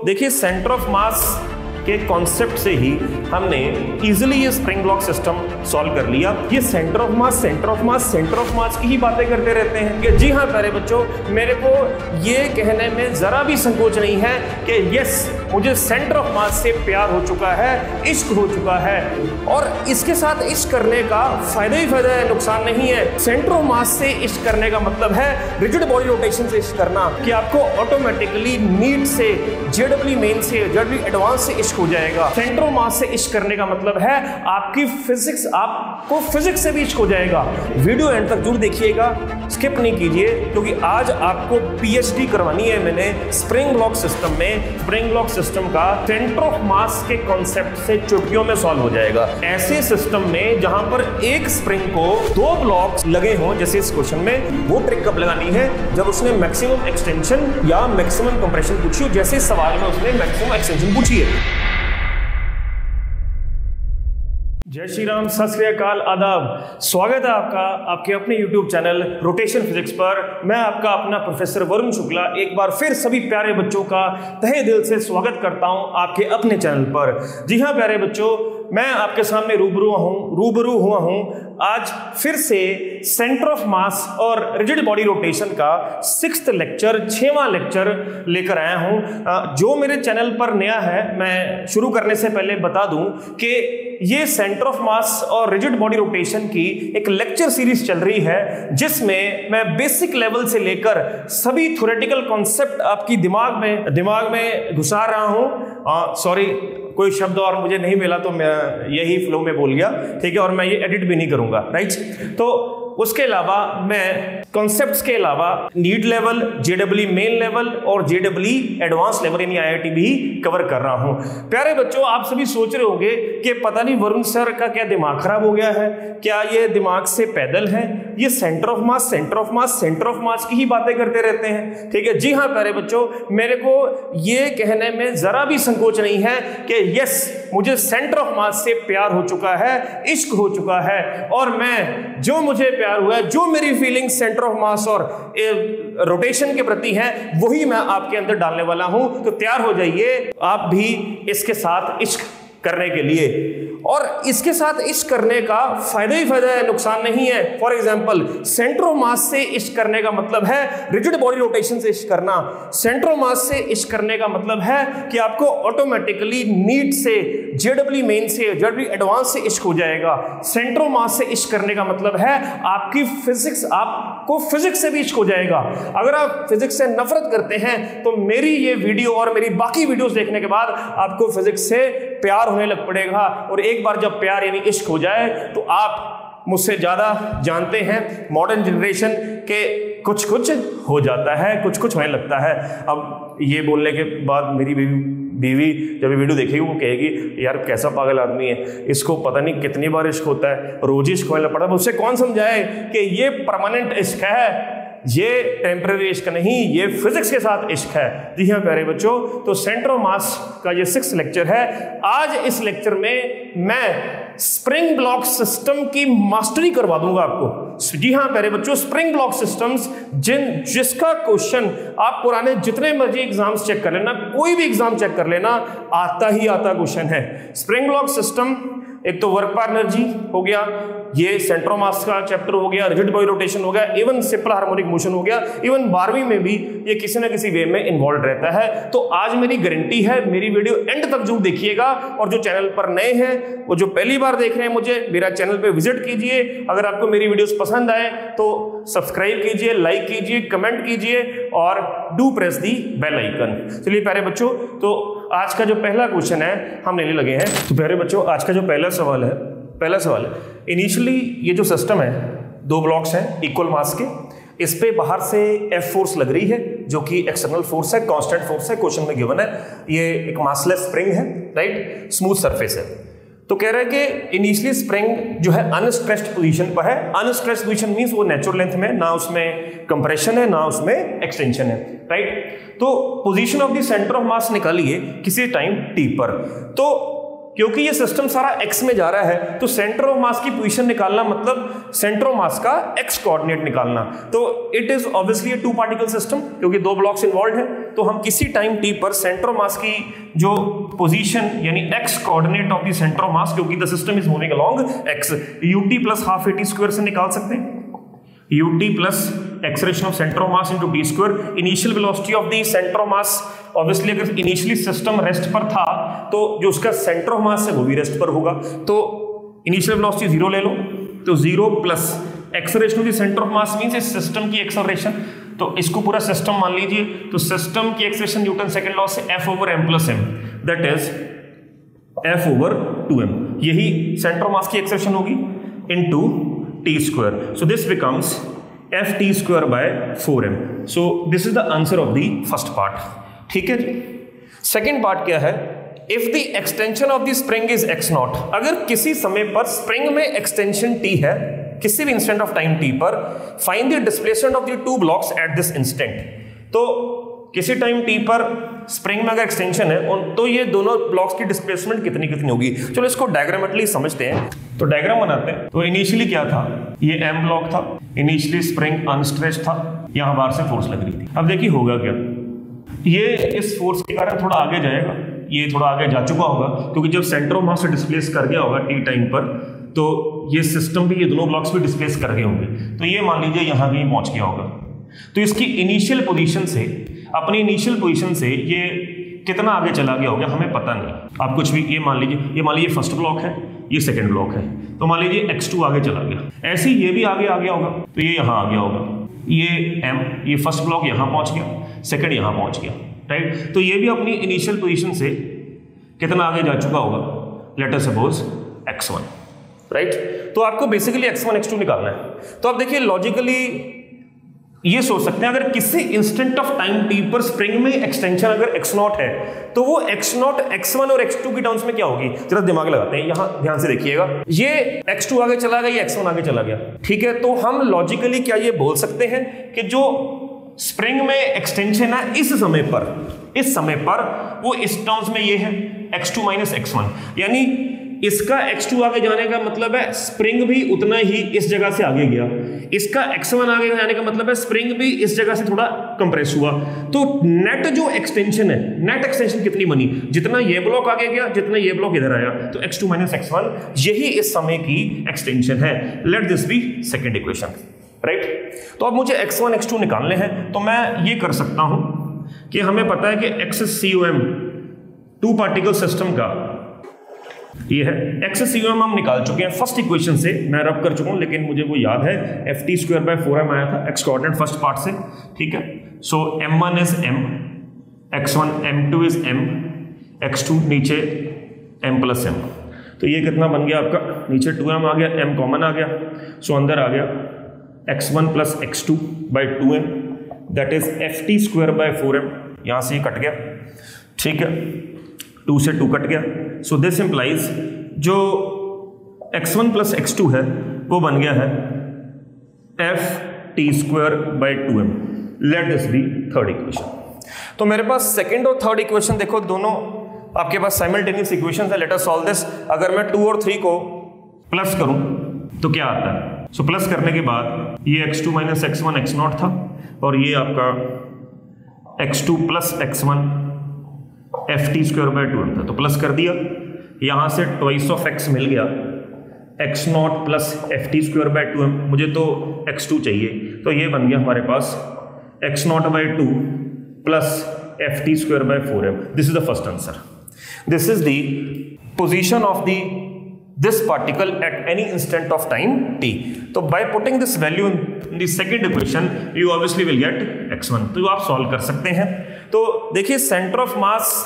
देखिए centre of mass के concept से ही हमने इजीली ये स्प्रिंग ब्लॉक सिस्टम सॉल्व कर लिया। ये सेंटर ऑफ मास की ही बातें करते रहते हैं कि जी हाँ प्यारे बच्चों, मेरे को ये कहने में जरा भी संकोच नहीं है कि यस मुझे सेंटर ऑफ मास से प्यार हो चुका है, इश्क हो चुका है, और इसके साथ इश्क करने का फायदा ही फायदा है, नुकसान नहीं है। सेंटर ऑफ मास से इश्क करने का मतलब है रिजिड बॉडी रोटेशन से इश्क करना, कि आपको ऑटोमेटिकली नीट से जेडब्ल्यू मेन से जेडब्ल्यू एडवांस से इश्क हो जाएगा। सेंटर ऑफ मास से इश्क करने का मतलब है आपकी फिजिक्स, आपको फिजिक्स से भी इश्क हो जाएगा। वीडियो एंड तक जरूर देखिएगा, स्किप नहीं कीजिए, क्योंकि आज आपको पीएचडी करवानी है मैंने स्प्रिंग ब्लॉक सिस्टम में। स्प्रिंग ब्लॉक सिस्टम का सेंटर ऑफ मास के कॉन्सेप्ट से चुटकियों में सॉल्व हो जाएगा। ऐसे सिस्टम में जहां पर एक स्प्रिंग को 2 ब्लॉक्स लगे हों, जैसे इस क्वेश्चन में, वो ट्रिक कब लगानी है जब उसने मैक्सिमम एक्सटेंशन या मैक्सिमम कंप्रेशन पूछी हो, जैसे सवाल में उसने मैक्सिमम एक्सटेंशन पूछी है। जय श्री राम, सत श्री अकाल, आदाब। स्वागत है आपका आपके अपने YouTube चैनल रोटेशन फिजिक्स पर। मैं आपका अपना प्रोफेसर वरुण शुक्ला एक बार फिर सभी प्यारे बच्चों का तहे दिल से स्वागत करता हूं आपके अपने चैनल पर। जी हां प्यारे बच्चों, मैं आपके सामने रूबरू हुआ हूं आज फिर से सेंटर ऑफ मास और रिजिड बॉडी रोटेशन का 6th लेक्चर, 6वां लेक्चर लेकर आया हूं। जो मेरे चैनल पर नया है, मैं शुरू करने से पहले बता दूं कि ये सेंटर ऑफ मास और रिजिड बॉडी रोटेशन की एक लेक्चर सीरीज चल रही है, जिसमें मैं बेसिक लेवल से लेकर सभी थ्योरेटिकल कॉन्सेप्ट आपकी दिमाग में घुसा रहा हूं। सॉरी, कोई शब्द और मुझे नहीं मिला तो मैं यही फ्लो में बोल गया, ठीक है, और मैं ये एडिट भी नहीं करूंगा, राइट। तो उसके अलावा मैं कॉन्सेप्ट्स के अलावा NEET level, JW main level और जेडब्ल्यू एडवांस लेवल यानी आईआईटी भी कवर कर रहा हूं। प्यारे बच्चों, आप सभी सोच रहे होंगे कि पता नहीं वरुण सर का क्या दिमाग खराब हो गया है, क्या ये दिमाग से पैदल है, ये सेंटर ऑफ मास की ही बातें करते रहते हैं, ठीक है। जी हाँ प्यारे बच्चों, मेरे को ये कहने में जरा भी संकोच नहीं है कि यस मुझे सेंटर ऑफ मास से प्यार हो चुका है, इश्क हो चुका है, और मैं जो मुझे प्यार हुआ है, जो मेरी फीलिंग सेंटर ऑफ मास और रोटेशन के प्रति है, वही मैं आपके अंदर डालने वाला हूं। तो तैयार हो जाइए आप भी इसके साथ इश्क करने के लिए, और इसके साथ इश्क करने का फायदा ही फायदा है, नुकसान नहीं है। फॉर एग्जांपल, सेंटर ऑफ मास से इश्क करने का मतलब है रिजिड बॉडी रोटेशन से इश्क करना। सेंटर ऑफ मास से इश्क करने का मतलब है कि आपको ऑटोमेटिकली नीट से जेडब्ल्यू मेन से जेडब्ल्यू एडवांस से इश्क हो जाएगा। सेंटर ऑफ मास से इश्क करने का मतलब है आपकी फिजिक्स, आपको फिजिक्स से भी इश्क हो जाएगा। अगर आप फिजिक्स से नफरत करते हैं तो मेरी ये वीडियो और मेरी बाकी वीडियोस देखने के बाद आपको फिजिक्स से प्यार होने लग पड़ेगा, और एक बार जब प्यार यानी इश्क हो जाए तो आप मुझसे ज्यादा जानते हैं मॉडर्न जनरेशन के कुछ हो जाता है, कुछ होने लगता है। अब ये बोलने के बाद मेरी बीवी जब ये वीडियो देखेगी वो कहेगी यार कैसा पागल आदमी है, इसको पता नहीं कितनी बार इश्क होता है, रोज इश्क होने पड़ा। उससे कौन समझाए कि ये परमानेंट इश्क है, ये टेम्पररी इश्क नहीं, ये फिजिक्स के साथ इश्क है। जी हाँ प्यारे बच्चों, तो सेंटर ऑफ मास का ये 6th लेक्चर है। आज इस लेक्चर में मैं स्प्रिंग ब्लॉक सिस्टम की मास्टरी करवा दूंगा आपको। जी हाँ प्यारे बच्चों, स्प्रिंग ब्लॉक सिस्टम्स जिसका क्वेश्चन आप पुराने जितने मर्जी एग्जाम्स चेक कर लेना, कोई भी एग्जाम चेक कर लेना, आता ही आता क्वेश्चन है। स्प्रिंग ब्लॉक सिस्टम, एक तो वर्क पर एनर्जी हो गया, ये सेंटर ऑफ मास का चैप्टर हो गया, रिजिड बॉडी रोटेशन हो गया, इवन सिंपल हार्मोनिक मोशन हो गया, इवन 12वीं में भी ये किसी ना किसी वे में इन्वॉल्व रहता है। तो आज मेरी गारंटी है, मेरी वीडियो एंड तक जरूर देखिएगा, और जो चैनल पर नए हैं, वो जो पहली बार देख रहे हैं मुझे, मेरा चैनल पे विजिट कीजिए। अगर आपको मेरी वीडियोस पसंद आए तो सब्सक्राइब कीजिए, लाइक कीजिए, कमेंट कीजिए, और do press the bell icon. चलिए प्यारे बच्चों, तो आज का जो पहला क्वेश्चन है हम लेने लगे हैं। तो प्यारे बच्चों, आज का जो पहला सवाल है, इनिशियली ये जो सिस्टम है, 2 ब्लॉक्स हैं इक्वल मास के, इस पे बाहर से F फोर्स लग रही है जो कि एक्सटर्नल फोर्स है, कांस्टेंट फोर्स है, क्वेश्चन में गिवन है। ये एक मासलेस स्प्रिंग है, राइट, स्मूथ सरफेस है। तो कह रहे हैं कि इनिशियली स्प्रिंग जो है अनस्ट्रेस्ड पोजीशन पर है। अनस्ट्रेस्ड पोजीशन मींस वो नेचुरल लेंथ में, ना उसमें कंप्रेशन है ना उसमें एक्सटेंशन है, राइट। तो position of the centre of मास निकालिए किसी टाइम t पर। तो क्योंकि ये सिस्टम सारा x में जा रहा है तो सेंटर ऑफ मास की पोजीशन निकालना मतलब सेंटर ऑफ मास का x कोऑर्डिनेट निकालना। तो it is obviously two particle system, क्योंकि दो ब्लॉक्स इन्वॉल्व हैं। तो हम किसी टाइम t पर सेंटर ऑफ मास की जो पोजीशन यानी x coordinate of the centre of mass, क्योंकि the system is moving along x, ut plus half at square से निकाल सकते हैं। ut plus acceleration of centre of mass into t square, initial velocity of the centre of mass. Obviously अगर initially system rest पर था तो जो उसका सेंटर ऑफ मास है वो भी रेस्ट पर होगा। तो इनिशियल वेलोसिटी 0 ले लो, तो 0 plus acceleration of the centre of mass means इस सिस्टम की एक्सेलरेशन। तो इसको पूरा सिस्टम मान लीजिए, तो सिस्टम की एक्सेलरेशन न्यूटन सेकंड लॉ से F over m plus m, that is F over 2m। यही सेंटर ऑफ मास की एक्सेलरेशन होगी into t square. So this becomes ft square by 4m। So this is the answer of the first part. ठीक है जी। Second part क्या है, if the extension of the spring is x not, अगर किसी समय पर spring में extension t है, किसी भी इंस्टेंट ऑफ टाइम t पर, find the displacement of the two blocks at this instant. तो किसी टाइम t पर स्प्रिंग में अगर एक्सटेंशन है तो ये दोनों ब्लॉक्स की डिस्प्लेसमेंट कितनी कितनी होगी। चलो इसको डायग्रामेटिकली समझते हैं। तो डायग्राम बनाते हैं। तो इनिशियली क्या था, ये m ब्लॉक था, इनिशियली स्प्रिंग अनस्ट्रेच्ड था, यहां बाहर से फोर्स लग रही थी। अब देखिए होगा क्या, ये इस फोर्स के कारण थोड़ा आगे जाएगा, ये थोड़ा आगे जा चुका होगा, क्योंकि जब सेंटर ऑफ मास से डिस्प्लेस कर गया होगा t टाइम पर, तो ये सिस्टम भी, ये दोनों ब्लॉक्स भी डिस्प्लेस कर गए होंगे। तो ये मान लीजिए यहाँ कहीं पहुंच गया होगा। तो इसकी इनिशियल पोजीशन से, अपनी इनिशियल पोजीशन से ये कितना आगे चला गया होगा हमें पता नहीं। आप कुछ भी ये मान लीजिए फर्स्ट ब्लॉक है, ये सेकंड ब्लॉक है, तो मान लीजिए x2 आगे चला गया। ऐसे ही ये भी आगे आ गया होगा, तो ये यहाँ आ गया होगा, ये m, ये फर्स्ट ब्लॉक यहाँ पहुंच गया, सेकंड यहाँ पहुंच गया, राइट। तो ये भी अपनी इनिशियल पोजीशन से कितना आगे जा चुका होगा, let us suppose x1, right. तो आपको बेसिकली x1 x2 निकालना है। तो आप देखिए लॉजिकली ये सोच सकते हैं, अगर किसी इंस्टेंट ऑफ टाइम t पर स्प्रिंग में एक्सटेंशन अगर x0 है तो वो x0 x1 और x2 की टर्म्स में क्या होगी, जरा दिमाग लगाते हैं। यहां ध्यान से देखिएगा, ये x2 आगे चला गया, ये x1 आगे चला गया, ठीक है। तो हम लॉजिकली क्या ये बोल सकते हैं कि जो स्प्रिंग में एक्सटेंशन है इस समय पर वो इस टर्म्स में ये है x2 माइनस x1, यानी इसका x2 आगे जाने का मतलब है स्प्रिंग भी उतना ही इस जगह से आगे गया, इसका x1 आगे जाने का मतलब है स्प्रिंग भी इस जगह से थोड़ा कंप्रेस हुआ। तो नेट जो एक्सटेंशन है, नेट एक्सटेंशन कितनी बनी, जितना ये ब्लॉक आगे गया, जितना ये ब्लॉक इधर आया, तो x2 माइनस x1 यही इस समय की एक्सटेंशन है। Let this be second equation, right. तो अब मुझे x1 x2 निकालने हैं, तो मैं ये कर सकता हूं कि हमें पता है कि XCOM टू पार्टिकल सिस्टम का ये है, XCOM हम निकाल चुके हैं फर्स्ट इक्वेशन से, मैं रब कर चुका हूं, लेकिन मुझे वो याद है ft स्क्वायर बाय 4m आया था x कोऑर्डिनेट फर्स्ट पार्ट से, ठीक है। सो m1 is m, x1, m2 is m, x2 नीचे m प्लस m। तो ये कितना बन गया आपका, नीचे 2m आ गया, m कॉमन आ गया, सो अंदर आ गया x1 plus x2 by 2m, that is ft square by 4m। यहां से ये कट गया, ठीक है, 2 से 2 कट गया। सो दिस इंप्लाइज जो x1 प्लस x2 है वो बन गया है ft square by 2m। Let this be third equation. तो मेरे पास सेकंड और थर्ड इक्वेशन देखो, दोनों आपके पास साइमल्टेनियस इक्वेशन है। Let us solve this. अगर मैं 2 और 3 को प्लस करूं तो क्या आता है, सो प्लस करने के बाद ये x2 माइनस x1 x0 था, और ये आपका x2 plus x1 ft square bye 2m था, तो प्लस कर दिया, यहां से ट्वाइस ऑफ x मिल गया, x0 plus ft square bye 2m, मुझे तो x2 चाहिए, तो ये बन गया हमारे पास x0 by 2 plus ft square by 4m। This is the first answer. This is the position of the this particle at any instant of time t. तो by putting this value in the second equation you obviously will get x1। तो आप solve कर सकते हैं। तो देखिए centre of mass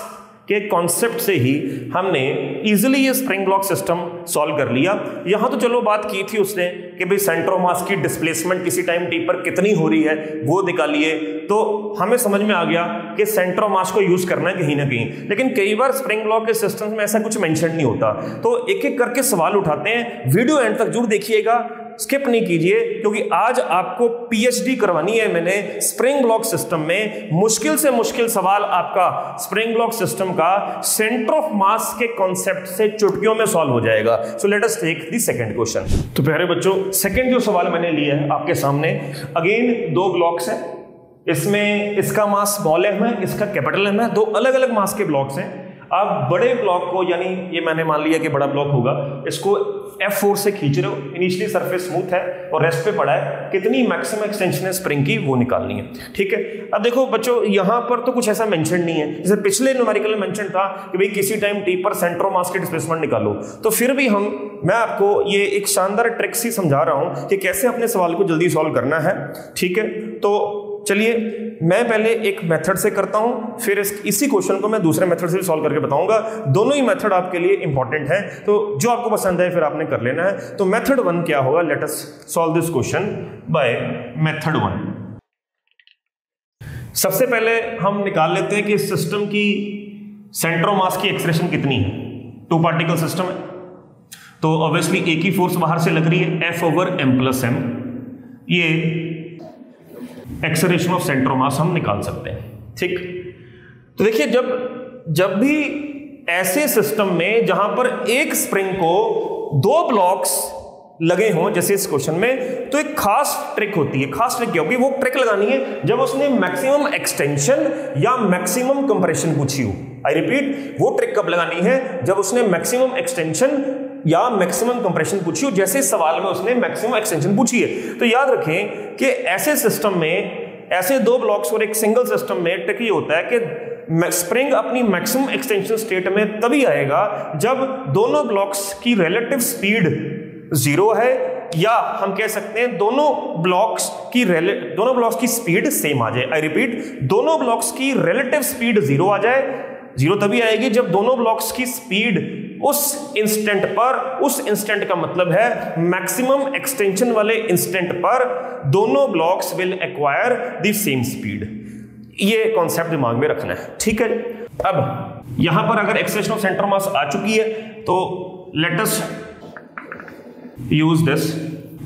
के concept से ही हमने इजीली ये स्प्रिंग ब्लॉक सिस्टम सॉल्व कर लिया। यहां तो चलो बात की थी उसने कि भाई सेंटर ऑफ मास की डिस्प्लेसमेंट किसी टाइम t पर कितनी हो रही है वो निकालिए, तो हमें समझ में आ गया कि सेंटर ऑफ मास को यूज करना है कहीं ना कहीं। लेकिन कई बार स्प्रिंग ब्लॉक के सिस्टम में ऐसा कुछ मेंशन नहीं होता, तो एक एक करके सवाल उठाते हैं। वीडियो एंड तक जरूर देखिएगा, स्किप नहीं कीजिए, क्योंकि आज आपको पीएचडी करवानी है मैंने स्प्रिंग ब्लॉक सिस्टम में। मुश्किल से मुश्किल सवाल आपका स्प्रिंग ब्लॉक सिस्टम का सेंटर ऑफ मास के कॉन्सेप्ट से चुटकियों में सॉल्व हो जाएगा। So let us take the second question. तो प्यारे बच्चों, सेकंड जो सवाल मैंने लिया है आपके सामने, अगेन दो ब्लॉक्स हैं, इसमें इसका मास स्मॉल एम है, इसका कैपिटल एम है, दो अलग अलग मास के ब्लॉक्स हैं। आप बड़े ब्लॉक को, यानी ये मैंने मान लिया कि बड़ा ब्लॉक होगा, इसको F4 से खींच रहे हो, इनिशियली सरफेस स्मूथ है और रेस्ट पे पड़ा है, कितनी मैक्सिमम एक्सटेंशन है स्प्रिंग की वो निकालनी है। ठीक है, अब देखो बच्चों, यहां पर तो कुछ ऐसा मेंशन नहीं है, जैसे पिछले न्यूमेरिकल में मेंशन था कि भाई किसी टाइम टी पर सेंटर ऑफ मास की डिस्प्लेसमेंट निकालो। तो फिर भी मैं आपको ये एक शानदार ट्रिक्स ही समझा रहा हूं कि कैसे अपने सवाल को जल्दी सॉल्व करना है। ठीक है, तो चलिए मैं पहले एक मेथड से करता हूं, फिर इसी क्वेश्चन को मैं दूसरे मेथड से भी सॉल्व करके बताऊंगा। दोनों ही मेथड आपके लिए इंपॉर्टेंट है, तो जो आपको पसंद है फिर आपने कर लेना है। तो मेथड 1 क्या होगा, late us solve this question by method 1। सबसे पहले हम निकाल लेते हैं कि इस सिस्टम की सेंटर ऑफ मास की एक्सप्रेशन कितनी है। टू पार्टिकल सिस्टम है, तो ऑब्वियसली एक ही फोर्स बाहर से लग रही है, F/m+m। ये एक्सेलरेशन ऑफ सेंटर ऑफ मास हम निकाल सकते हैं। ठीक, तो देखिए जब भी ऐसे सिस्टम में जहां पर एक स्प्रिंग को दो ब्लॉक्स लगे हों, जैसे इस क्वेश्चन में, तो एक खास ट्रिक होती है। खास ट्रिक क्या होगी, वो ट्रिक लगानी है जब उसने मैक्सिमम एक्सटेंशन या मैक्सिमम कंप्रेशन पूछी हो। आई रिपीट, वो ट्रिक कब लगानी है, जब उसने मैक्सिमम एक्सटेंशन या मैक्सिमम कंप्रेशन पूछी हो। जैसे इस सवाल में उसने मैक्सिमम एक्सटेंशन पूछी है, तो याद रखें कि ऐसे सिस्टम में, ऐसे दो ब्लॉक्स और एक सिंगल सिस्टम में ट्रिक ये होता है कि स्प्रिंग अपनी मैक्सिमम एक्सटेंशन स्टेट में तभी आएगा जब दोनों ब्लॉक्स की रिलेटिव स्पीड 0 है, या हम कह सकते हैं दोनों ब्लॉक्स की स्पीड सेम आ जाए। आई रिपीट, दोनों ब्लॉक्स की रिलेटिव स्पीड 0 आ जाए। 0 तभी आएगी जब दोनों ब्लॉक्स की स्पीड उस इंस्टेंट का मतलब है मैक्सिमम एक्सटेंशन वाले इंस्टेंट पर दोनों blocks will acquire the same speed. ये कॉन्सेप्ट दिमाग में रखना है। ठीक है, अब यहां पर अगर एक्सप्रेशन ऑफ सेंटर मास आ चुकी है, तो let us use this.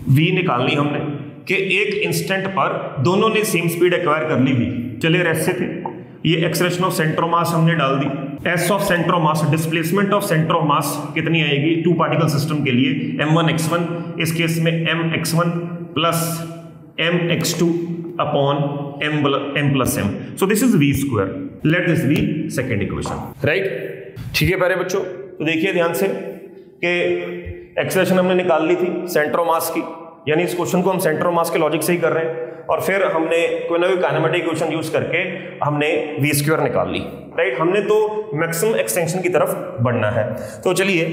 V निकालनी हमने कि एक इंस्टेंट पर दोनों ने सेम स्पीड एक्वायर कर ली। V चले रेस्ट से थे, ये एक्सेलरेशन ऑफ सेंटर ऑफ मास हमने डाल दी। S of centre of mass, displacement of centre of मास कितनी आएगी टू पार्टिकल सिस्टम के लिए, m1x1, इस केस में mx1 plus mx2 upon m+m। So this is v²। Let this be second equation, right. ठीक है प्यारे बच्चों, तो देखिए ध्यान से कि एक्सेलरेशन हमने निकाल ली थी सेंटर ऑफ मास की, यानी इस क्वेश्चन को हम सेंटर ऑफ मास के लॉजिक से ही कर रहे हैं, और फिर हमने कोई ना कोई काइनेमेटिक इक्वेशन यूज करके हमने v² निकाल ली, राइट। हमने तो मैक्सिमम एक्सटेंशन की तरफ बढ़ना है। तो चलिए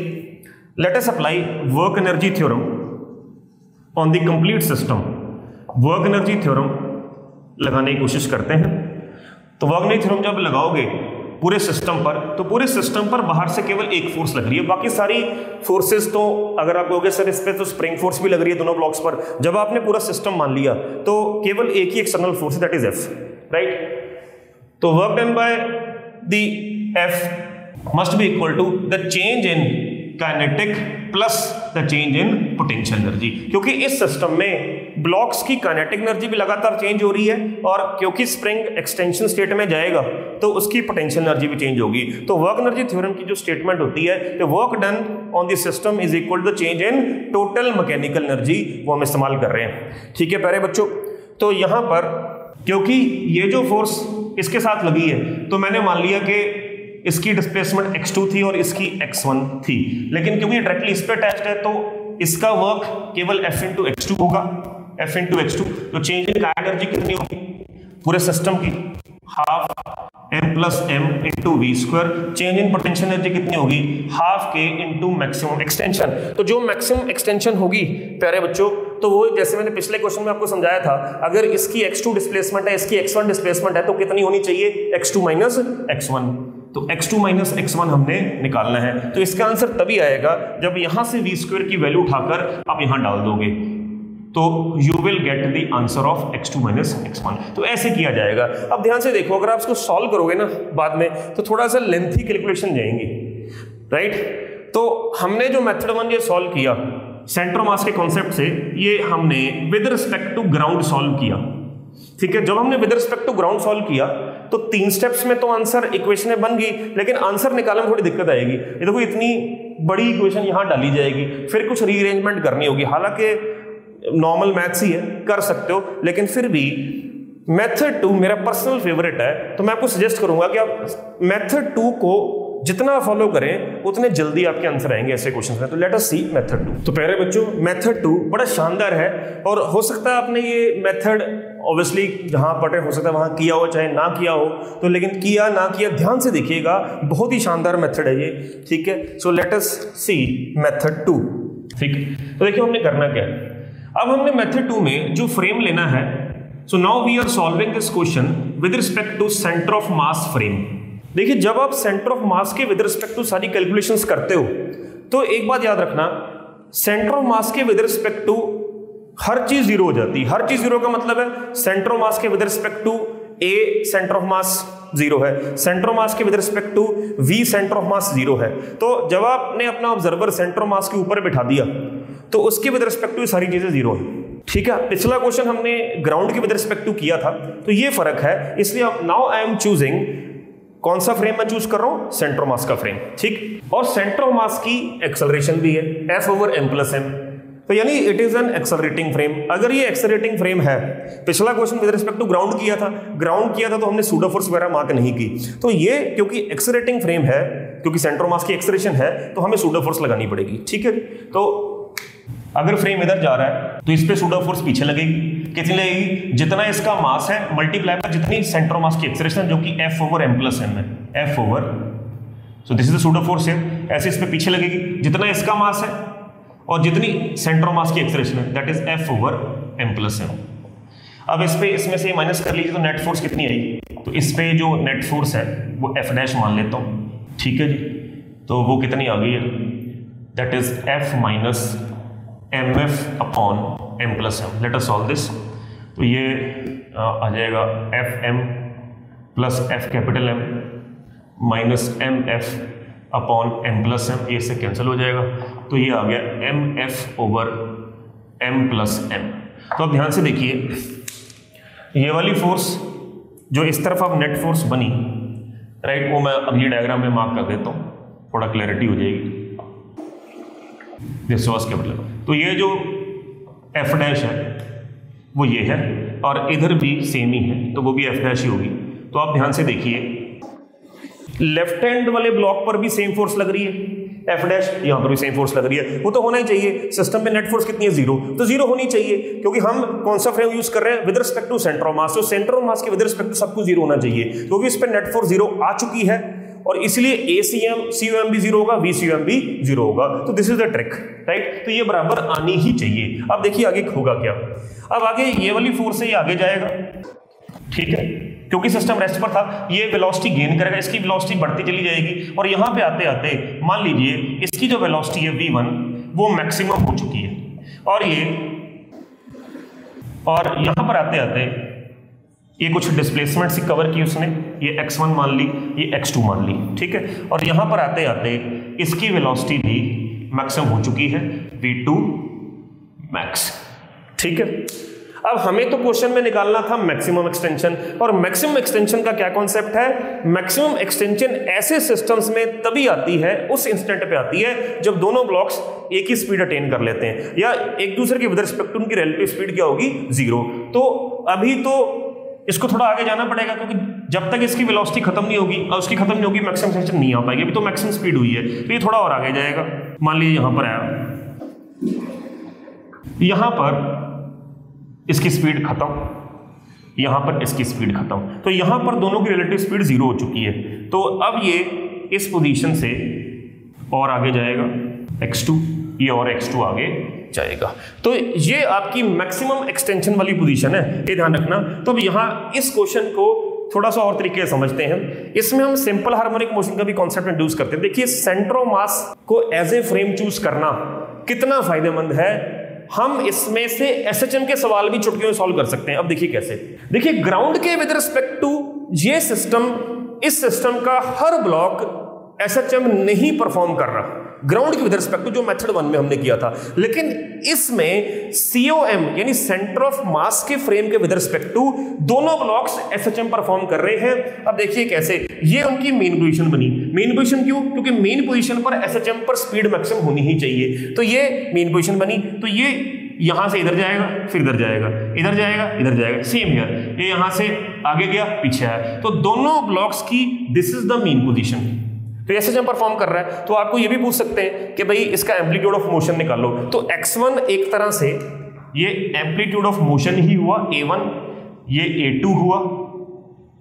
let us apply work energy theorem on the complete system. Work energy theorem लगाने की कोशिश करते हैं। तो वर्क एनर्जी थ्योरम जब लगाओगे पूरे सिस्टम पर, तो पूरे सिस्टम पर बाहर से केवल एक फोर्स लग रही है, बाकी सारी फोर्सेस तो अगर आप कहोगे सर इस पे तो स्प्रिंग फोर्स भी लग रही है दोनों ब्लॉक्स पर, जब आपने पूरा सिस्टम मान लिया तो केवल एक ही external force, that is F, right. तो work done by the F must be equal to the change in kinetic plus the change in potential energy, क्योंकि इस सिस्टम में ब्लॉक्स की काइनेटिक एनर्जी भी लगातार चेंज हो रही है, और क्योंकि स्प्रिंग एक्सटेंशन स्टेट में जाएगा तो उसकी पोटेंशियल एनर्जी भी चेंज होगी। तो वर्क एनर्जी थ्योरम की जो स्टेटमेंट होती है कि work done on the system is equal to change in total mechanical energy, वो हम इस्तेमाल कर रहे हैं। ठीक है प्यारे बच्चों, तो यहां पर क्योंकि ये जो फोर्स इसके साथ लगी है, तो मैंने मान लिया कि इसकी डिस्प्लेसमेंट x2 थी और इसकी x1 थी, लेकिन क्योंकि डायरेक्टली इस पे अटैच्ड है तो इसका वर्क केवल F×x2 होगा, F×x2। तो चेंज इन काइनेटिक एनर्जी कितनी होगी पूरे सिस्टम की, half m+m × v²। Change in potential energy कितनी होगी, हाफ k × मैक्सिमम एक्सटेंशन। तो जो मैक्सिमम एक्सटेंशन होगी प्यारे बच्चों, तो वो जैसे मैंने पिछले क्वेश्चन में आपको समझाया था, अगर इसकी x2 डिस्प्लेसमेंट है, इसकी x1 डिस्प्लेसमेंट है, तो कितनी होनी चाहिए, x2 - x1। तो x2 - x1 हमने निकालना है। तो इसका आंसर तभी आएगा जब यहां से v² की वैल्यू उठाकर आप यहां डाल दोगे, तो you will get the answer of x2 - x1। तो ऐसे किया जाएगा। अब ध्यान से देखो, अगर आप इसको सॉल्व करोगे ना बाद में, तो थोड़ा सा लेंथी कैलकुलेशन जाएंगी, राइट। तो हमने जो मेथड 1 ये सॉल्व किया, सेंटर ऑफ मास के कॉन्सेप्ट से ये हमने with respect to ground solve किया। ठीक है, जब हमने with respect to ground solve किया तो 3 स्टेप्स में तो आंसर इक्वेशन बन गई, लेकिन आंसर निकालने में थोड़ी दिक्कत आएगी। ये देखो इतनी बड़ी इक्वेशन यहां डाली जाएगी, फिर कुछ रीअरेंजमेंट करनी होगी। हालांकि नॉर्मल मैथ्स ही है, कर सकते हो, लेकिन फिर भी मेथड 2 मेरा पर्सनल फेवरेट है, तो मैं आपको सजेस्ट करूंगा कि आप मेथड 2 को जितना फॉलो करें उतने जल्दी आपके आंसर आएंगे ऐसे क्वेश्चन में। तो लेट अस सी मेथड 2। तो प्यारे बच्चों, मेथड 2 बड़ा शानदार है, और हो सकता है आपने ये मेथड ऑब्वियसली जहां पढ़े हो सकता है वहां किया हो, चाहे ना किया हो, तो लेकिन किया ना किया ध्यान से देखिएगा, बहुत ही शानदार मेथड है ये। ठीक है, सो लेट अस सी मेथड 2। ठीक है, तो देखिए हमने करना क्या है। अब हमने मेथड 2 में जो फ्रेम लेना है, so now we are solving this question with respect to centre of mass frame. देखिए जब आप सेंटर ऑफ मास के विद रिस्पेक्ट टू सारी कैलकुलेशंस करते हो तो एक बात याद रखना, सेंटर ऑफ मास के विद रिस्पेक्ट टू हर चीज जीरो हो जाती है। हर चीज जीरो का मतलब है सेंटर ऑफ मास के with respect to A centre of mass zero है, सेंटर ऑफ मास के with respect to B centre of mass zero है। तो जब आपने अपना ऑब्जर्वर सेंटर ऑफ मास के ऊपर बिठा दिया तो उसके विद रिस्पेक्ट टू सारी चीजें जीरो है। ठीक है, पिछला क्वेश्चन हमने ग्राउंड के विद रिस्पेक्ट टू किया था, तो ये फर्क है। इसलिए नाउ आई एम चूजिंग, कौन सा फ्रेम मैं चूज कर रहा हूं, सेंटर ऑफ मास का फ्रेम। ठीक, और सेंटर ऑफ मास की एक्सेलरेशन भी है F/m+m, तो यानी it is an accelerating frame. अगर ये एक्सेलरेटिंग फ्रेम है, पिछला question with respect to ground किया था तो हमने सूडो फोर्स वगैरह मार्क नहीं की। तो ये क्योंकि एक्सेलरेटिंग फ्रेम है, क्योंकि सेंटर ऑफ मास की एक्सेलरेशन है, तो हमें सूडो फोर्स लगानी पड़ेगी। ठीक है, तो अगर फ्रेम इधर जा रहा है तो इस पे सूडो फोर्स पीछे लगेगी। कितनी लगेगी, जितना इसका मास है मल्टीप्लाई पर जितनी सेंटर ऑफ मास की एक्सेलरेशन, जो कि F/m+m है, सो this is the pseudo force है, ऐसे इस पे पीछे लगेगी जितना इसका मास है और जितनी सेंटर ऑफ मास की एक्सेलरेशन है, दैट इज F/m+m। अब इस पे इसमें से माइनस कर लीजिए तो नेट फोर्स कितनी आएगी, तो इस पे जो नेट फोर्स है वो F' मान लेता हूं। ठीक है जी, तो वो कितनी आ गई है, that is F- mf/m+m। Late us solve this. तो ये आ जाएगा Fm + F_M -mf/m+m, ये से कैंसिल हो जाएगा, तो ये आ गया mf/m+m। तो अब ध्यान से देखिए, ये वाली फोर्स जो इस तरफ अब नेट फोर्स बनी, राइट, वो मैं अगली डायग्राम में मार्क कर देता हूँ, थोड़ा क्लैरिटी हो जाएगी। दिस वाज कैपिटल, तो ये जो F' है वो ये है, और इधर भी सेम ही है, तो वो भी F' ही होगी। तो आप ध्यान से देखिए, लेफ्ट हैंड वाले ब्लॉक पर भी सेम फोर्स लग रही है F', यहां पर भी सेम फोर्स लग रही है, वो तो होना ही चाहिए। सिस्टम में नेट फोर्स कितनी है, 0, तो 0 होनी चाहिए, क्योंकि हम कौन सा फ्रेम यूज कर रहे हैं, with respect to centre of mass. तो सेंटर ऑफ मास के विद रिस्पेक्ट टू सब कुछ 0 होना चाहिए, क्योंकि इस पर नेट फोर्स 0 आ चुकी है, और इसलिए ACM भी 0 होगा, VCM भी 0 होगा। तो this is the trick, right, तो ये बराबर आनी ही चाहिए। अब देखिए आगे होगा क्या। अब आगे ये वाली फोर्स से ये आगे जाएगा, ठीक है, क्योंकि सिस्टम रेस्ट पर था, ये वेलोसिटी गेन करेगा, इसकी वेलोसिटी बढ़ती चली जाएगी, और यहां पे आते आते मान लीजिए इसकी जो वेलोसिटी है V1 वो मैक्सिमम हो चुकी है, और यहां पर आते आते ये कुछ डिस्प्लेसमेंट से कवर की उसने, ये x1 मान ली, ये x2 मान ली, ठीक है, और यहां पर आते आते इसकी वेलोसिटी भी मैक्सिमम हो चुकी है, V2 मैक्स। ठीक है, अब हमें तो क्वेश्चन में निकालना था मैक्सिमम एक्सटेंशन, और मैक्सिमम एक्सटेंशन का क्या कॉन्सेप्ट है, मैक्सिमम एक्सटेंशन ऐसे सिस्टम्स में तभी आती है, उस इंस्टेंट पे आती है जब दोनों ब्लॉक्स एक ही स्पीड अटेन कर लेते हैं, या एक दूसरे के विद रिस्पेक्ट टू उनकी रिलेटिव स्पीड क्या होगी, 0। तो अभी तो इसको थोड़ा आगे जाना पड़ेगा, क्योंकि जब तक इसकी वेलोसिटी खत्म नहीं होगी और उसकी खत्म नहीं होगी मैक्सिमम एक्सटेंशन नहीं आ पाएगी। अभी तो मैक्सिमम स्पीड हुई है, तो ये थोड़ा और आगे जाएगा। मान लीजिए यहां पर आया, यहां पर इसकी स्पीड खत्म, यहां पर इसकी स्पीड खत्म, तो यहां पर दोनों की रिलेटिव स्पीड 0 हो चुकी है। तो अब ये इस पोजीशन से और आगे जाएगा x2, ये और x2 आगे जाएगा। तो ये आपकी मैक्सिमम एक्सटेंशन वाली पोजीशन है, ये ध्यान रखना। तो अब यहां इस क्वेश्चन को थोड़ा सा और तरीके से समझते हैं। इसमें हम सिंपल हार्मोनिक मोशन का भी कॉन्सेप्ट इंट्रोड्यूस करते हैं। देखिए, सेंटर ऑफ मास को एज ए फ्रेम चूज करना कितना फायदेमंद है, हम इसमें से SHM के सवाल भी चुटकियों में सॉल्व कर सकते हैं। अब देखिए कैसे। देखिए, ग्राउंड के विद रिस्पेक्ट टू ये सिस्टम, इस सिस्टम का हर ब्लॉक एसएचएम नहीं परफॉर्म कर रहा ग्राउंड के विद रिस्पेक्ट टू, जो मेथड 1 में हमने किया था। लेकिन इसमें सीओएम यानी सेंटर ऑफ मास के फ्रेम के विद रिस्पेक्ट टू दोनों ब्लॉक्स एसएचएम परफॉर्म कर रहे हैं। अब देखिए कैसे, ये उनकी मेन पोजीशन बनी। मेन पोजीशन क्यों? क्योंकि मेन पोजीशन पर एसएचएम पर स्पीड मैक्सिमम होनी ही चाहिए, तो ये मेन पोजीशन बनी। तो ये यहां से इधर जाएगा, फिर इधर जाएगा, इधर जाएगा, इधर जाएगा, सेम हियर, ये यहां से आगे गया, पीछे आया। तो दोनों ब्लॉक्स की this is the main position. तो एसएचएम परफॉर्म कर रहा है। तो आपको ये भी पूछ सकते हैं कि भाई इसका एम्पलीट्यूड ऑफ मोशन निकालो। तो x1 एक तरह से ये एम्पलीट्यूड ऑफ मोशन ही हुआ a1, ये a2 हुआ,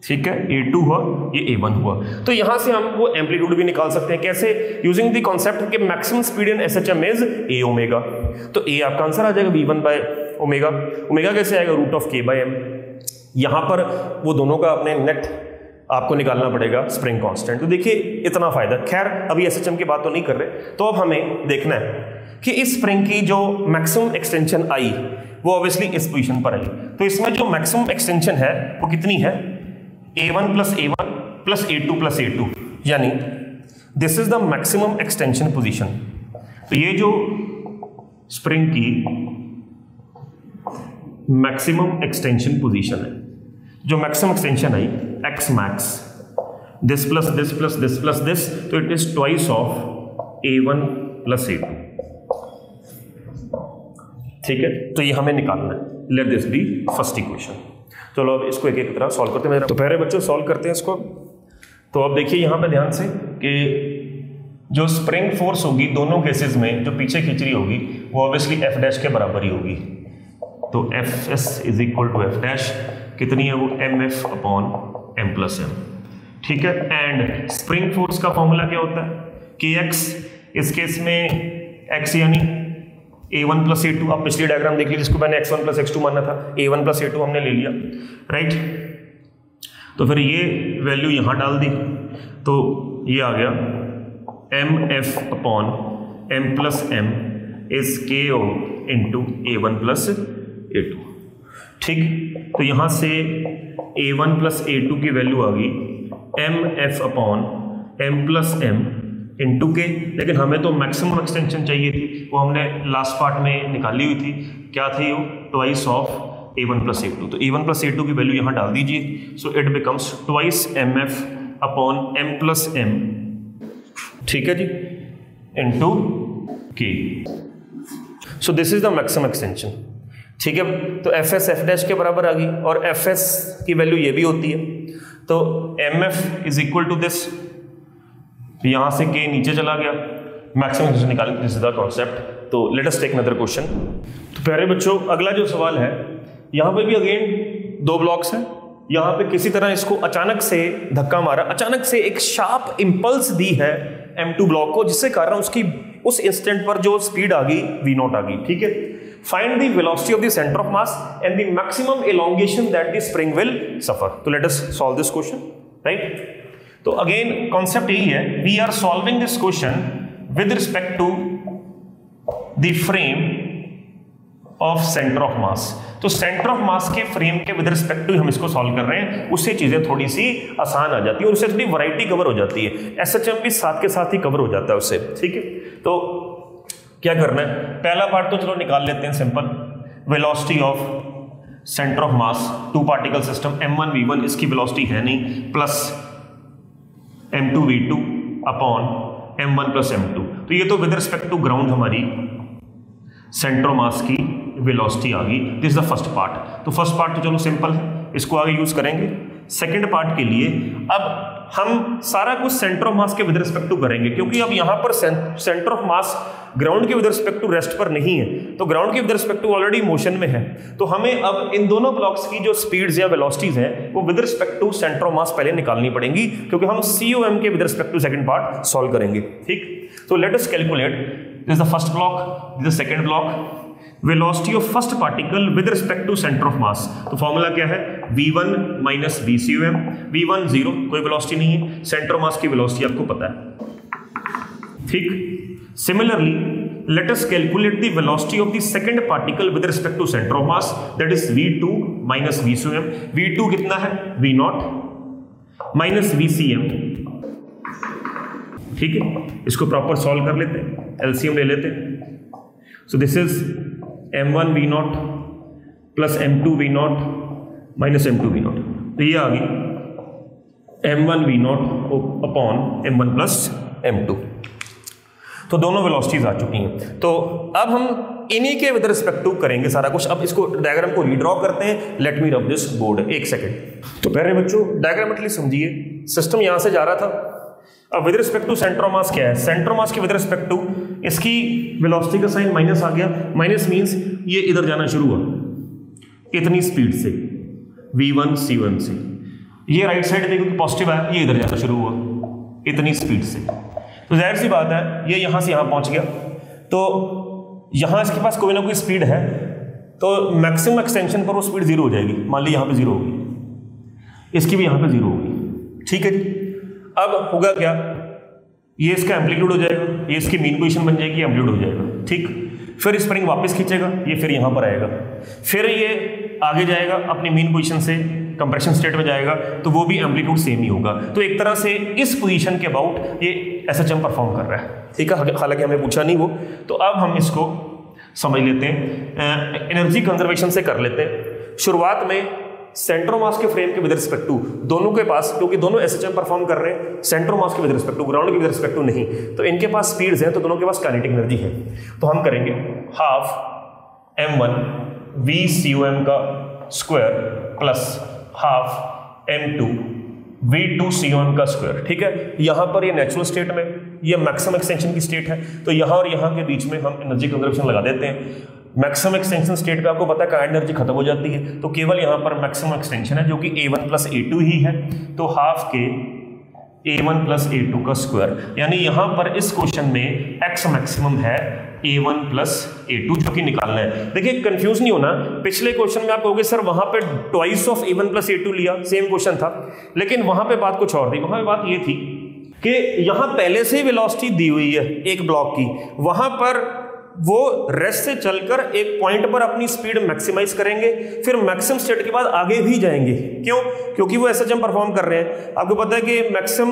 ठीक है, a2 हुआ, ये a1 हुआ। तो यहां से हम वो एम्पलीट्यूड भी निकाल सकते हैं। कैसे? यूजिंग द कॉन्सेप्ट कि maximum speed in SHM is a omega. तो a आपका आंसर आ जाएगा v1 बाय ओमेगा। ओमेगा कैसे आएगा? Root of k by m। यहां पर वो दोनों का अपने नेट आपको निकालना पड़ेगा स्प्रिंग कांस्टेंट। तो देखिए इतना फायदा। खैर अभी एसएचएम की बात तो नहीं कर रहे, तो अब हमें देखना है कि इस स्प्रिंग की जो मैक्सिमम एक्सटेंशन आई वो ऑब्वियसली इस पोजीशन पर आई। तो इसमें जो मैक्सिमम एक्सटेंशन है वो कितनी है? a1 plus a1 plus a2 plus a2, यानी this is the maximum extension position. तो ये जो स्प्रिंग की मैक्सिमम एक्सटेंशन पोजीशन है, जो maximum extension I x max, this plus this plus this plus this, तो it is twice of a1 plus a2, ठीक है। तो ये हमें निकालना है। Let this be first equation. चलो अब इसको एक एक तरह सॉल्व करते हैं। तो पहले बच्चों सॉल्व करते हैं इसको। तो अब देखिए यहाँ पे ध्यान से कि जो स्प्रिंग फोर्स होगी दोनों केसेस में जो पीछे खींच रही होगी वो ऑब्वियसली एफ डैश के बराबर ही होगी। तो F S is equal to F dash कितनी है? वो M F upon M plus M, ठीक है। एंड स्प्रिंग फोर्स का फॉर्मूला क्या होता है? के एक्स, इस केस में एक्स यानी a1 प्लस a2। आप पिछली डायग्राम देख लीजिए, जिसको मैंने x1 प्लस x2 माना था, a1 प्लस a2 हमने ले लिया, राइट। तो फिर ये वैल्यू यहाँ डाल दी, तो ये आ गया M F upon M plus M is K O into a1 plus a2, ठीक। तो यहाँ से a1 प्लस a2 की वैल्यू आ गई M F upon M plus M into K. लेकिन हमें तो मैक्सिमम एक्सटेंशन चाहिए थी, वो हमने लास्ट पार्ट में निकाली हुई थी। क्या थी वो? Twice of a1 plus a2। तो a1 प्लस a2 की वैल्यू यहाँ डाल दीजिए। So it becomes twice M F upon M plus M, ठीक है जी, into K. So this is the maximum extension, ठीक है। तो एफ एस एफ डैश के बराबर आ गई और एफ एस की वैल्यू ये भी होती है। तो M F is equal to this, यहां से के नीचे चला गया, मैक्सिमम एक्सटेंशन निकालें। This is the concept. तो let us take another question. तो प्यारे बच्चों अगला जो सवाल है, यहां पे भी अगेन दो ब्लॉक्स हैं। यहां पे किसी तरह इसको अचानक से धक्का मारा, अचानक से एक शार्प इंपल्स दी है M2 ब्लॉक को, जिससे कारण उसकी उस इंस्टेंट पर जो स्पीड आ गई v0 आ गई, ठीक है। Find the velocity of the centre of mass and the maximum elongation that the spring will suffer. तो let us solve this question, right. तो अगेन कॉन्सेप्ट यही है, we are solving this question with respect to the frame of centre of mass. तो centre of mass के frame के with respect to हम इसको solve कर रहे हैं, उससे चीजें थोड़ी सी आसान आ जाती है और उससे थोड़ी वैरायटी कवर हो जाती है। एसएचएम भी साथ के साथ ही कवर हो जाता है उससे, ठीक है। तो क्या करना है? पहला पार्ट तो चलो निकाल लेते हैं, simple. Velocity of centre of mass two particle system m1 v1, इसकी वेलोसिटी है नहीं, plus m2 v2 upon m1 plus m2। तो ये तो विद रिस्पेक्ट टू ग्राउंड हमारी सेंटर ऑफ मास की वेलोसिटी आ गई। This is the first part. तो फर्स्ट पार्ट तो चलो सिंपल है, इसको आगे यूज करेंगे। सेकंड पार्ट के लिए अब हम सारा कुछ सेंटर ऑफ मास के विद रिस्पेक्ट टू करेंगे, क्योंकि अब यहां पर सेंटर ऑफ मास ग्राउंड के विद रिस्पेक्ट टू रेस्ट पर नहीं है, तो ग्राउंड के with respect to already motion में है। तो हमें अब इन दोनों ब्लॉक्स की जो स्पीड्स या वेलोसिटीज हैं वो with respect to centre of mass पहले निकालनी पड़ेंगी, क्योंकि हम COM के with respect to second part solve करेंगे, ठीक। तो let us calculate. This is the first block, this is the second block. Velocity of first particle with respect to centre of mass. तो फॉर्मूला क्या है? v1 minus VCOM। v1 0, कोई velocity नहीं है, centre of mass की velocity आपको पता है, ठीक। Similarly let us calculate the velocity of the second particle with respect to centre of mass, that is v2 minus VCOM। v2 कितना है? v0 माइनस VCM ठीक है, इसको प्रॉपर सॉल्व कर लेते हैं, एलसीएम ले लेते हैं। सो this is m1 v0 plus m2 v0 minus m2 v0, तो ये आ गई m1 v0 upon m1 plus m2। तो दोनों वेलोसिटीज आ चुकी हैं। तो अब हम इन्हीं के विद रिस्पेक्ट टू करेंगे सारा कुछ। अब इसको डायग्राम को रीड्रॉ करते हैं। Let me rub this board, एक सेकेंड। तो प्यारे बच्चों डायग्रामेटिकली समझिए, सिस्टम यहां से जा रहा था। अब with respect to centre of mass क्या है, सेंटर ऑफ मास के विद रिस्पेक्ट टू इसकी वेलोसिटी का साइन माइनस आ गया। माइनस मींस ये इधर जाना शुरू हुआ इतनी स्पीड से v1 c1 से, ये राइट साइड देखो पॉजिटिव है, ये इधर जाना शुरू हुआ इतनी स्पीड से। तो जाहिर सी बात है ये यहां से यहां पहुंच गया, तो यहां इसके पास कोई ना कोई स्पीड है, तो मैक्सिमम एक्सटेंशन पर वो स्पीड जीरो हो जाएगी। मान ली यहां पे जीरो होगी, इसकी भी यहां पे जीरो होगी, ठीक है जी। अब होगा क्या, ये इसका एम्पलीट्यूड हो जाएगा, ये इसकी मीन पोजीशन बन जाएगी, एम्पलीट्यूड हो जाएगा, ठीक। फिर स्प्रिंग वापस खींचेगा, ये फिर यहां पर आएगा, फिर ये आगे जाएगा अपनी मीन पोजीशन से कंप्रेशन स्टेट में जाएगा, तो वो भी एम्पलीट्यूड सेम ही होगा। तो एक तरह से इस पोजीशन के अबाउट ये एसएचएम परफॉर्म कर रहा है, ठीक है। हालांकि हमें पूछा नहीं वो, तो अब हम इसको समझ लेते हैं, एनर्जी कंजर्वेशन से कर लेते हैं। शुरुआत में सेंटर ऑफ मास के फ्रेम के विद रिस्पेक्ट टू दोनों के पास, क्योंकि दोनों एसएचएम परफॉर्म कर रहे हैं, सेंटर ऑफ मास के विद रिस्पेक्ट टू, ग्राउंड के विद रिस्पेक्ट टू नहीं, तो इनके पास स्पीड्स हैं, तो दोनों के पास काइनेटिक एनर्जी है। तो हम करेंगे हाफ m1 v cum का square plus half m2 v2 c1 का स्क्वायर, ठीक है। यहां पर ये नेचुरल स्टेट में, ये मैक्सिमम एक्सटेंशन की स्टेट है, तो यहां और यहां के बीच में हम एनर्जी कंजर्वेशन लगा देते हैं। मैक्सिमम एक्सटेंशन स्टेट पे आपको पता है काइनेटिक एनर्जी खत्म हो जाती है, तो केवल यहां पर मैक्सिमम एक्सटेंशन है जो कि a1 प्लस a2 ही है, तो half K a1 plus a2 का स्क्वायर, यानी यहां पर इस क्वेश्चन में x मैक्सिमम है a1 प्लस a2 जो कि निकालना है। देखिए कंफ्यूज नहीं होना, पिछले क्वेश्चन में आप कहोगे सर वहां पे twice of a1 plus a2 लिया, सेम क्वेश्चन था, लेकिन वहां पे बात कुछ और थी। वहां पे बात ये थी कि यहां पहले से ही वेलोसिटी दी हुई है एक ब्लॉक की, वहां पर वो रेस्ट से चलकर एक पॉइंट पर अपनी स्पीड मैक्सिमाइज करेंगे, फिर मैक्सिमम स्टेट के बाद आगे भी जाएंगे। क्यों? क्योंकि वो एसएचएम परफॉर्म कर रहे हैं। आपको पता है कि मैक्सिमम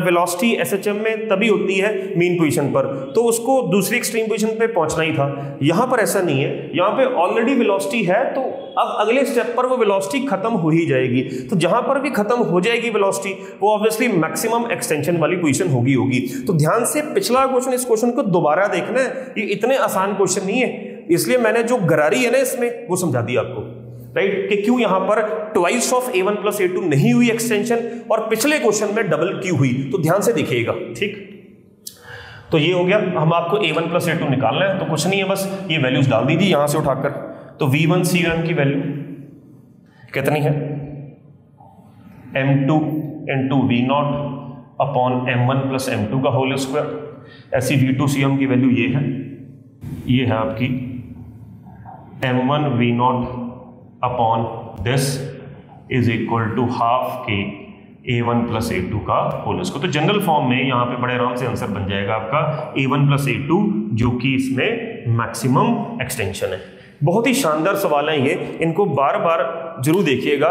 वेलोसिटी एसएचएम में तभी होती है मीन पोजीशन पर, तो उसको दूसरी एक्सट्रीम पोजीशन पे पहुंचना ही था। यहां पर ऐसा नहीं है, यहां पे ऑलरेडी वेलोसिटी है, तो अब अगले स्टेप पर वो वेलोसिटी खत्म हो ही जाएगी। तो जहां पर भी खत्म हो जाएगी वेलोसिटी, वो ऑब्वियसली मैक्सिमम एक्सटेंशन वाली पोजीशन होगी। तो ध्यान से पिछला क्वेश्चन इस क्वेश्चन को दोबारा देखना है, ये इतने आसान क्वेश्चन नहीं है, इसलिए मैंने जो गरारी है ना इसमें वो समझा दिया आपको, राइट, कि क्यों यहां पर twice of a1 plus a2 नहीं हुई एक्सटेंशन और पिछले क्वेश्चन में डबल क्यों हुई, तो ध्यान से देखिएगा, ठीक। तो ये हो गया, हम आपको a1 प्लस a2 निकालना है, तो कुछ नहीं है, बस ये वैल्यूज डाल दीजिए यहां से उठाकर। तो v1 c1 की वैल्यू कितनी है, m2 into v0 upon m1 plus m2 का होल स्क्वायर। ऐसी v2 cm की वैल्यू ये है आपकी m1 v0 upon this is equal to half K a1 plus a2 का होल स्क्वायर। तो जनरल फॉर्म में यहाँ पे बड़े आराम से आंसर बन जाएगा आपका a1 प्लस a2, जो कि इसमें मैक्सिमम एक्सटेंशन है। बहुत ही शानदार सवाल है ये, इनको बार बार जरूर देखिएगा।